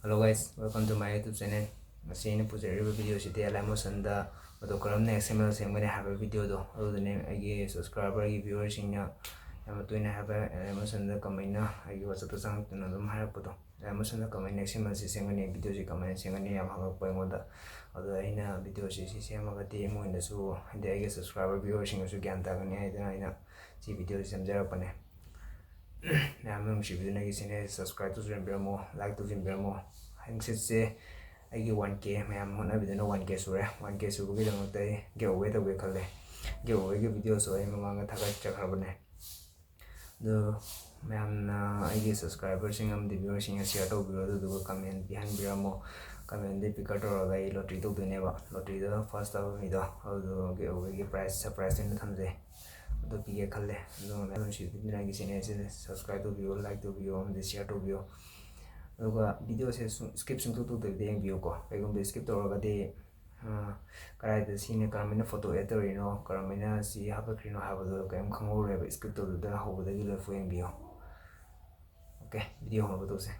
Hello guys, welcome to my YouTube channel. Masi ni pujari video siti alai mo sanda auto karam na XML semgane have video do. Auto ne agi subscriber agi viewers singna yama tuina have alai mo sanda kamaina agi WhatsApp sang tuna dum harap poto. Alai mo sanda kamaina XML si semgane video si kamaina semgane yam hagak po ngoda. Auto aina video si semagati mo inda su inde agi subscriber viewers singa su gyan ta gani aina si video si semjara pane. Namun si video nagi sini subscribe to jumper mo, like to jumper mo. Hang se agi 1k mayam hona video no 1k sure 1k su gi dang tai giveaway to khale giveaway gi video so ai manga thaga chakhar bane do mayam na agi subscriber singam di viewers singa share to video do comment behind bira mo comment de picker to ga lottery to dune ba lottery da first of mi da do giveaway gi price surprise in thamje do pige khale do mayam si video nagi sini subscribe to video like to video and share to video video se skip sung tu de view ko egom be skip to ga de karai de scene karamina photo editor no karamina si ha ba krino ha ba do kam khango re ba skip to da ho ba de lo fu view okay video ho ba to se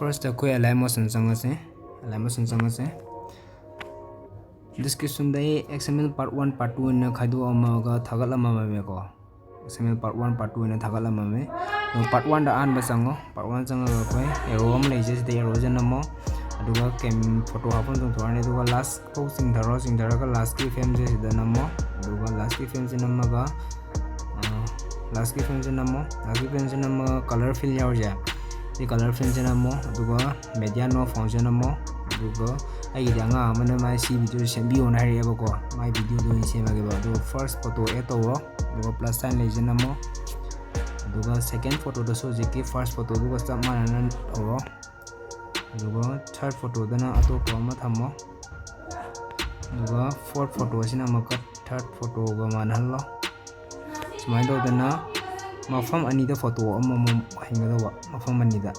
First koi alai mo san sang ase description dai XML part 1 part 2 na khaidu ama ga thagala ma me ko XML part 1 part 2 na thagala ma me part 1 da an ba sango part 1 sang ga koi arrow am lai je de arrow jan mo aduga kem photo hapon jong thorane aduga last ko sing dharo ga last ki frame je da namo aduga last ki frame je namma ga last ki frame je nammo color fill yaw ja the color function amo aduga media no function amo aduga ai janga amana mai si video sembi on hari aba ko mai video do sema ge ba do first photo eto wo aduga plus sign legend amo aduga second photo do so je ki first photo do sta manan oro aduga third photo dana ato ko ma thamo aduga fourth photo sina maka third photo ga manan lo smai do dana mafam anida photo amam hingadawa mafam anida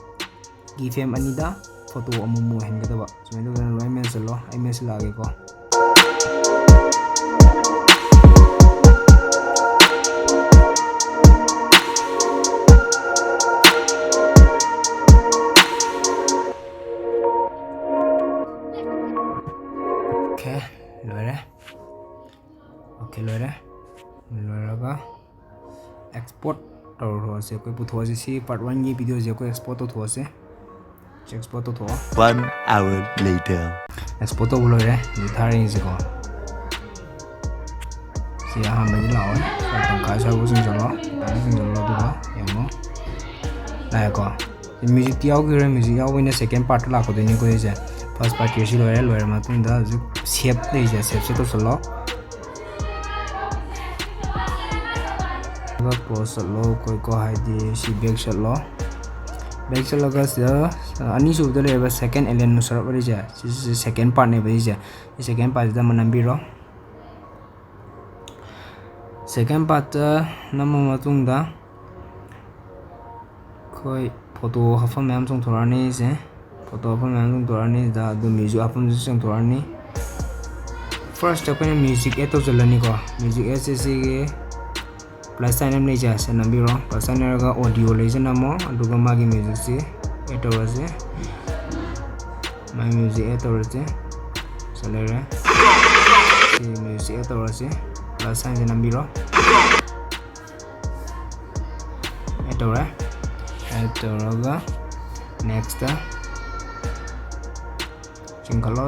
gifem anida photo amam hingadawa so ido gan lo image lo image lage ko okay lore ga export to se koi putho se si part 1 ye video je ko export to tho se export to 1 hour later export to lo re ni thari se ko si ha ma ni lao ta ka sa wo sing lo do ba ya mo la ko music yaw ge re music yaw ne second part la ko de ni ko je first part ye si lo re ma tun da shape de je shape se to solo pose lo koi ko haidi si back shot lo ga sa ani su de le second element no sarap ri ja si second part ne ba ja second part da manam bi ro second part namma matung da koi photo hafam mam song thorani se photo hafam mam song thorani da do music hafam song thorani first apne music eto jalani ko music sse ge plus sign am leja se nambi ro plus sign ga audio leja namo aduga magi music se eto ase my music eto ase salera music add ꯇꯧꯔꯁꯤ plus ꯁꯥꯏꯟꯁꯦ ꯅꯝꯕꯤꯔꯣ ꯑꯦꯗ ꯇꯧꯔꯦ ꯑꯦꯗ ꯇꯧꯔꯒ next ꯆꯤꯡꯈꯠꯂꯣ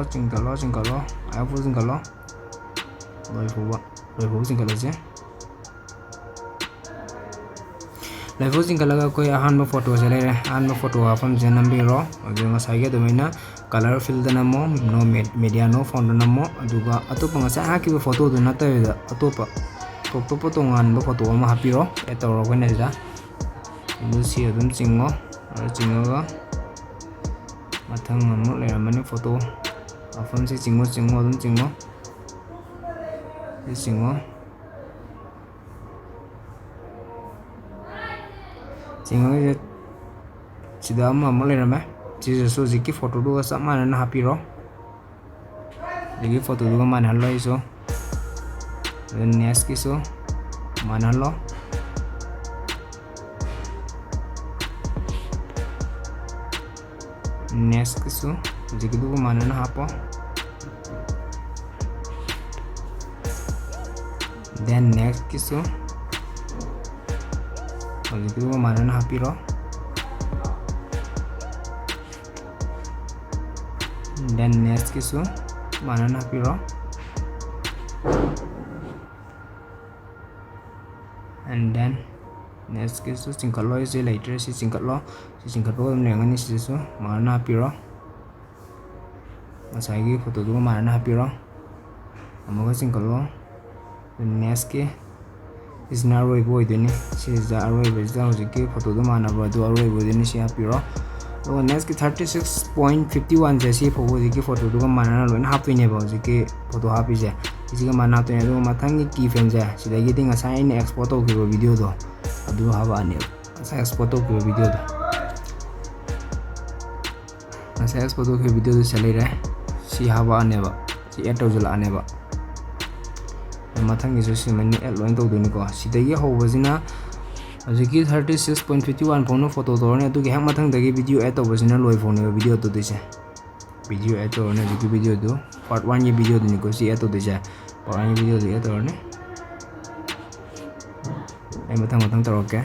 ꯑꯥꯏꯐꯨꯜ ꯆꯤꯡꯈꯠꯂꯣ ꯂꯣꯏꯐꯥꯎꯕ ꯆꯤꯡꯈꯠꯂꯁꯦ ꯂꯣꯏꯐꯥꯎ ꯆꯤꯡꯈꯠꯂꯒ ꯑꯩꯈꯣꯏ ꯑꯍꯥꯟꯕ ꯐꯣꯇꯣꯁꯦ ꯂꯩꯔꯦ ꯑꯍꯥꯟꯕ photo ꯍꯥꯞꯐꯝꯁꯦ ꯅꯝꯕꯤꯔꯣ ꯑꯗꯨꯒ ꯉꯁꯥꯏꯒꯤ ꯑꯗꯨꯃꯥꯏꯅ ꯀꯂꯔ ꯐꯤꯜꯗ ꯅꯝꯃꯣ ꯅꯣ ꯃꯦꯗꯤꯌꯥ ꯅꯣ ꯐꯣꯟꯗ ꯅꯝꯃꯣ ꯑꯗꯨꯒ ꯑꯇꯣꯞꯄ ꯉꯁꯥꯏ ꯍꯥꯞꯈꯤꯕ ꯐꯣꯇꯣꯗꯨ ꯅꯠꯇꯕꯤꯗ ꯑꯇꯣꯞꯄ ꯇꯣꯉꯥꯟꯕ ꯐꯣꯇꯣ ꯑꯃ ꯍꯥꯞꯄꯤꯔꯣ ꯑꯦꯗ ꯇꯧꯔꯣ ꯑꯩꯈꯣꯏꯅ ꯁꯤꯗ ꯑꯗꯨ ꯁꯤ ꯑꯗꯨꯝ ꯆꯤꯡꯉꯣ ꯆꯤꯡꯉꯒ ꯃꯊꯪ ꯑꯃꯨꯛ ꯂꯩꯔꯝꯃꯅꯤ ꯐꯣꯇꯣ ꯃꯐꯝꯁꯤ ꯆꯤꯡꯉꯣ ꯑꯗꯨꯝ ꯆꯤꯡꯉꯣ ꯆꯤꯡꯉꯒ ꯁꯤꯗ ꯑꯃꯨꯛ ꯂꯩꯔꯝꯃꯦ ꯁꯤꯗꯁꯨ ꯍꯧꯖꯤꯛꯀꯤ ꯐꯣꯇꯣꯗꯨꯒ ꯆꯞ ꯃꯥꯟꯅꯅ ꯍꯥꯞꯄꯤꯔꯣ ꯍꯧꯖꯤꯛꯀꯤ ꯐꯣꯇꯣꯗꯨꯒ ꯃꯥꯟꯅꯍꯜꯂꯣ ꯑꯩꯁꯨ ꯑꯗꯨ ꯅꯦꯛꯁꯀꯤꯁꯨ ꯃꯥꯟꯅꯍꯜꯂꯣ ꯅꯦꯛꯁꯀꯤꯁꯨ ꯍꯧꯖꯤꯛꯀꯤꯗꯨꯒ ꯃꯥꯟꯅꯅ ꯍꯥꯞꯄꯣ then next hojikkiduga manana hapiro then next kisu manana hapiro and then next kisu chingkalo ise later si chingkalo lengani sisu manana hapiro masaigi photo duga manana hapiro amuga chingkalo next ki isna aroibo idini sida aroibo sida hojikki photo du manabo adu aroibo idini si hapiro so next ki 36.51 je si hojikki photo du manana loina haptoine ba hojikki photo hapise isiga mana haptoine adu mathangi key frame je sida gi dinga sai ne export tawkiba video do adu haba ane sai export tawkiba video do sai export tawkiba video do selire si haba ane ba si add tawjala ane ba mathang isu simani add loin tawdoni ko sidagi hobasina hojiki 36.51 phone photo dorne adu hek mathang dagi video add tawbasina loi phone video to dise video add torne hojiki video do part 1 ye video dini ko si add to dise part 1 ye video do add torne ai mathang taroke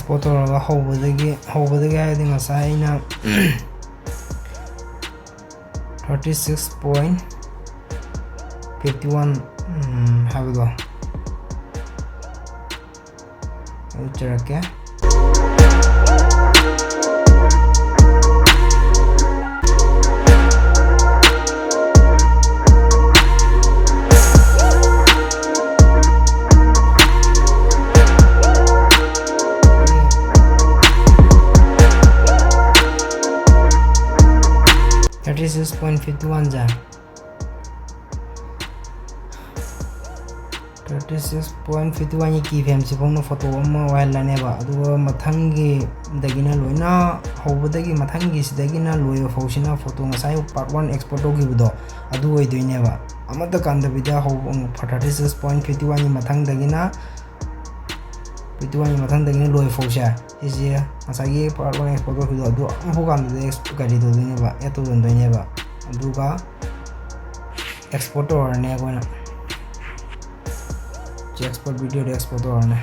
photo raga hobadagi hayadi ngasai na 36.51 habdo charake .51 जा 36.51 36.51 की frame से phone photo अमा वायलानेबा अदुगा मथंगी दगिना लोइना होबदगी मथंगी सिदगिना लोयो फौसिना photo ngасai part 1 export होगिबदो अदु ओइदोइनेबा अमदा कांदबिदा हो 36.51 नि मथंग दगिना 51 नि मथंग दगिना लोयो फौसा इजे ngасai part 1 export होगिबदो अदु अमबो कांददे गरि दोइनेबा एतो दोइनेबा अदुगा export orne कोना export video export orne